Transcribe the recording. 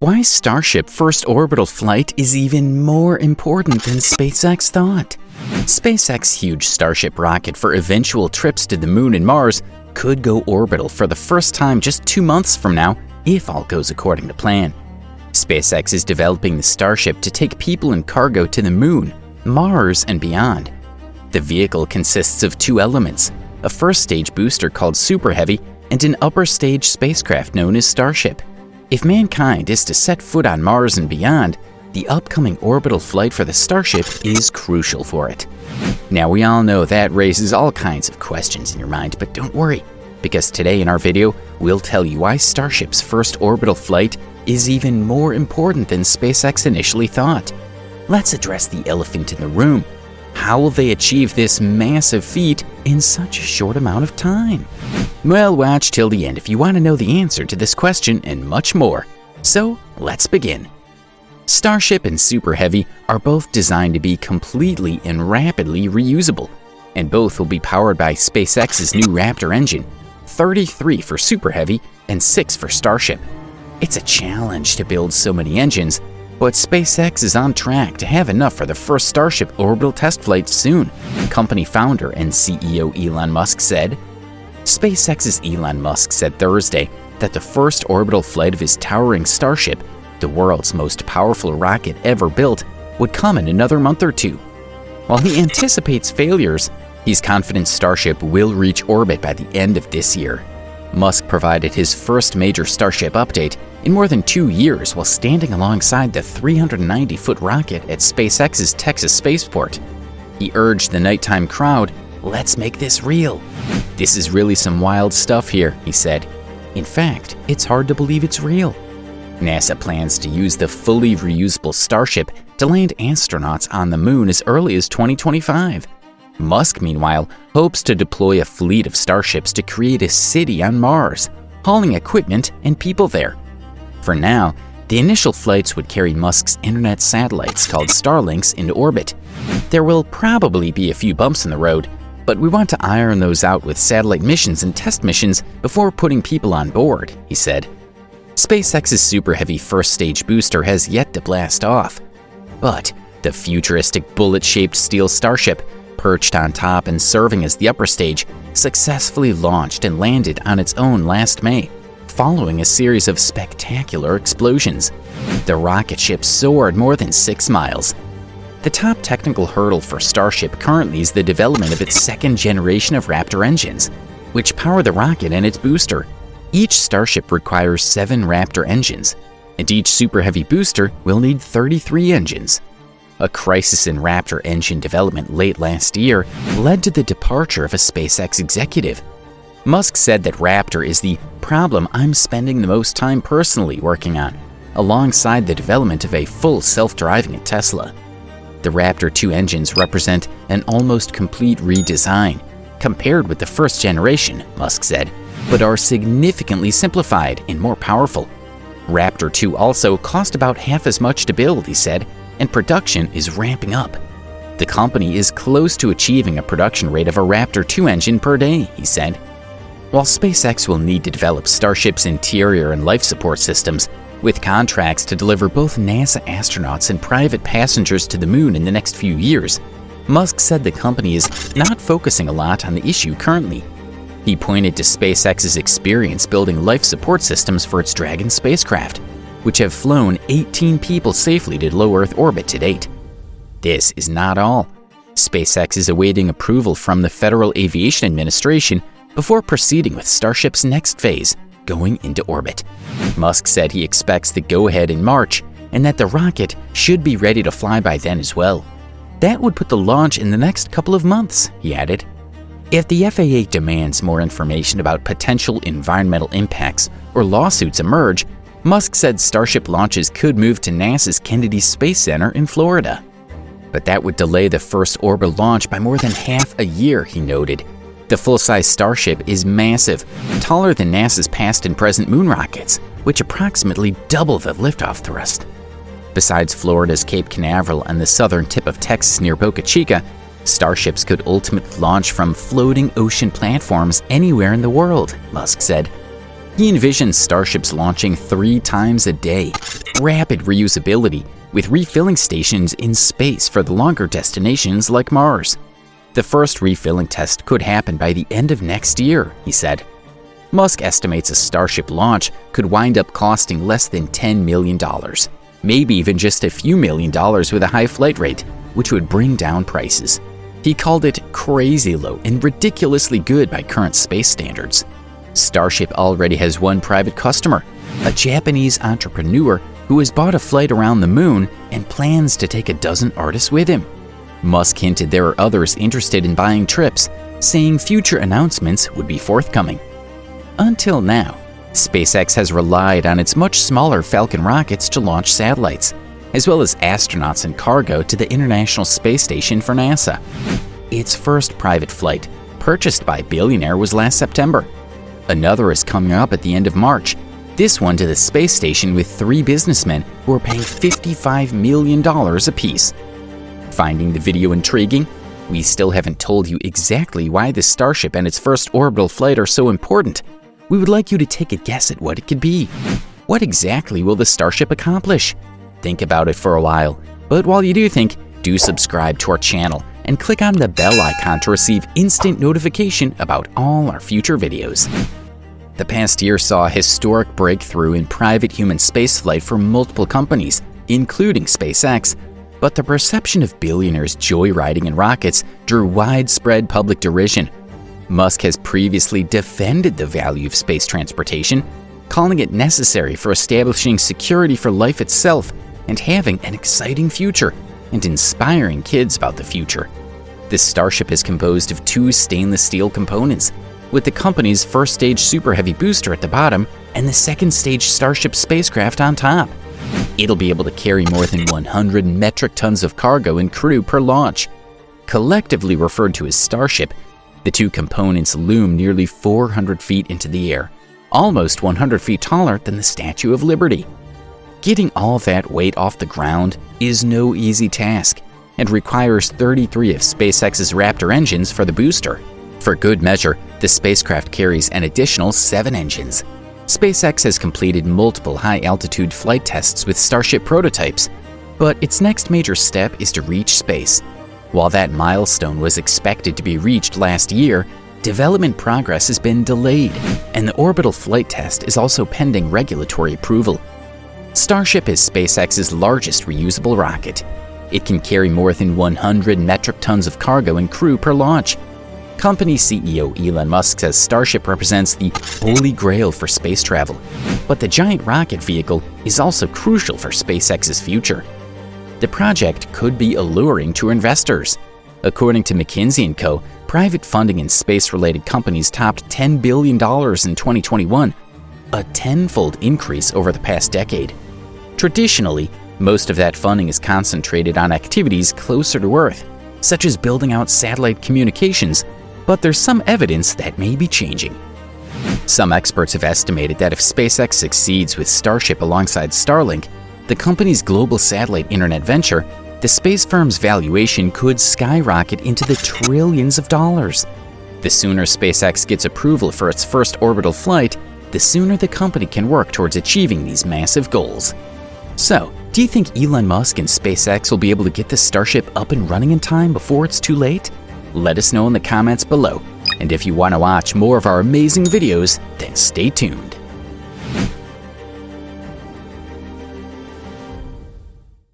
Why Starship first orbital flight is even more important than SpaceX thought. SpaceX's huge Starship rocket for eventual trips to the Moon and Mars could go orbital for the first time just 2 months from now if all goes according to plan. SpaceX is developing the Starship to take people and cargo to the Moon, Mars, and beyond. The vehicle consists of 2 elements, a first-stage booster called Super Heavy and an upper-stage spacecraft known as Starship. If mankind is to set foot on Mars and beyond, the upcoming orbital flight for the Starship is crucial for it. Now, we all know that raises all kinds of questions in your mind, but don't worry, because today in our video, we'll tell you why Starship's first orbital flight is even more important than SpaceX initially thought. Let's address the elephant in the room. How will they achieve this massive feat in such a short amount of time? Well, watch till the end if you want to know the answer to this question and much more. So, let's begin. Starship and Super Heavy are both designed to be completely and rapidly reusable, and both will be powered by SpaceX's new Raptor engine, 33 for Super Heavy and 6 for Starship. It's a challenge to build so many engines, but SpaceX is on track to have enough for the first Starship orbital test flight soon, company founder and CEO Elon Musk said. SpaceX's Elon Musk said Thursday that the first orbital flight of his towering Starship, the world's most powerful rocket ever built, would come in another month or 2. While he anticipates failures, he's confident Starship will reach orbit by the end of this year. Musk provided his first major Starship update in more than 2 years while standing alongside the 390-foot rocket at SpaceX's Texas spaceport. He urged the nighttime crowd, "Let's make this real. This is really some wild stuff here," he said. "In fact, it's hard to believe it's real." NASA plans to use the fully reusable Starship to land astronauts on the Moon as early as 2025. Musk, meanwhile, hopes to deploy a fleet of Starships to create a city on Mars, hauling equipment and people there. For now, the initial flights would carry Musk's internet satellites called Starlinks into orbit. There will probably be a few bumps in the road, but we want to iron those out with satellite missions and test missions before putting people on board, he said. SpaceX's Super Heavy first-stage booster has yet to blast off, but the futuristic bullet-shaped steel Starship, perched on top and serving as the upper stage, successfully launched and landed on its own last May, following a series of spectacular explosions. The rocket ship soared more than 6 miles. The top technical hurdle for Starship currently is the development of its second generation of Raptor engines, which power the rocket and its booster. Each Starship requires 7 Raptor engines, and each Super Heavy booster will need 33 engines. A crisis in Raptor engine development late last year led to the departure of a SpaceX executive. Musk said that Raptor is the problem I'm spending the most time personally working on, alongside the development of a full self-driving at Tesla. The Raptor 2 engines represent an almost complete redesign, compared with the first generation, Musk said, but are significantly simplified and more powerful. Raptor 2 also cost about half as much to build, he said, and production is ramping up. The company is close to achieving a production rate of a Raptor 2 engine per day, he said. While SpaceX will need to develop Starship's interior and life support systems, with contracts to deliver both NASA astronauts and private passengers to the Moon in the next few years, Musk said the company is not focusing a lot on the issue currently. He pointed to SpaceX's experience building life support systems for its Dragon spacecraft, which have flown 18 people safely to low Earth orbit to date. This is not all. SpaceX is awaiting approval from the Federal Aviation Administration before proceeding with Starship's next phase, going into orbit. Musk said he expects the go-ahead in March and that the rocket should be ready to fly by then as well. That would put the launch in the next couple of months, he added. If the FAA demands more information about potential environmental impacts or lawsuits emerge, Musk said Starship launches could move to NASA's Kennedy Space Center in Florida. But that would delay the first orbital launch by more than half a year, he noted. The full-size Starship is massive, taller than NASA's past and present moon rockets, which approximately double the liftoff thrust. Besides Florida's Cape Canaveral and the southern tip of Texas near Boca Chica, Starships could ultimately launch from floating ocean platforms anywhere in the world, Musk said. He envisions Starships launching 3 times a day, rapid reusability, with refilling stations in space for the longer destinations like Mars. The first refilling test could happen by the end of next year, he said. Musk estimates a Starship launch could wind up costing less than $10 million, maybe even just a few $1,000,000 with a high flight rate, which would bring down prices. He called it crazy low and ridiculously good by current space standards. Starship already has one private customer, a Japanese entrepreneur who has bought a flight around the moon and plans to take a dozen artists with him. Musk hinted there are others interested in buying trips, saying future announcements would be forthcoming. Until now, SpaceX has relied on its much smaller Falcon rockets to launch satellites, as well as astronauts and cargo to the International Space Station for NASA. Its first private flight, purchased by a billionaire, was last September. Another is coming up at the end of March, this one to the space station with 3 businessmen who are paying $55 million apiece. Finding the video intriguing? We still haven't told you exactly why the Starship and its first orbital flight are so important. We would like you to take a guess at what it could be. What exactly will the Starship accomplish? Think about it for a while, but while you do think, do subscribe to our channel and click on the bell icon to receive instant notification about all our future videos. The past year saw a historic breakthrough in private human spaceflight for multiple companies, including SpaceX, but the perception of billionaires joyriding in rockets drew widespread public derision. Musk has previously defended the value of space transportation, calling it necessary for establishing security for life itself and having an exciting future and inspiring kids about the future. This Starship is composed of 2 stainless steel components, with the company's first stage Super Heavy booster at the bottom and the second stage Starship spacecraft on top. It'll be able to carry more than 100 metric tons of cargo and crew per launch. Collectively referred to as Starship, the 2 components loom nearly 400 feet into the air, almost 100 feet taller than the Statue of Liberty. Getting all that weight off the ground is no easy task and requires 33 of SpaceX's Raptor engines for the booster. For good measure, the spacecraft carries an additional 7 engines. SpaceX has completed multiple high-altitude flight tests with Starship prototypes, but its next major step is to reach space. While that milestone was expected to be reached last year, development progress has been delayed, and the orbital flight test is also pending regulatory approval. Starship is SpaceX's largest reusable rocket. It can carry more than 100 metric tons of cargo and crew per launch. Company CEO Elon Musk says Starship represents the holy grail for space travel, but the giant rocket vehicle is also crucial for SpaceX's future. The project could be alluring to investors. According to McKinsey & Co., private funding in space-related companies topped $10 billion in 2021, a tenfold increase over the past decade. Traditionally, most of that funding is concentrated on activities closer to Earth, such as building out satellite communications, but there's some evidence that may be changing. Some experts have estimated that if SpaceX succeeds with Starship alongside Starlink, the company's global satellite internet venture, the space firm's valuation could skyrocket into the trillions of dollars. The sooner SpaceX gets approval for its first orbital flight, the sooner the company can work towards achieving these massive goals. So, do you think Elon Musk and SpaceX will be able to get the Starship up and running in time before it's too late? Let us know in the comments below. And if you want to watch more of our amazing videos, then stay tuned.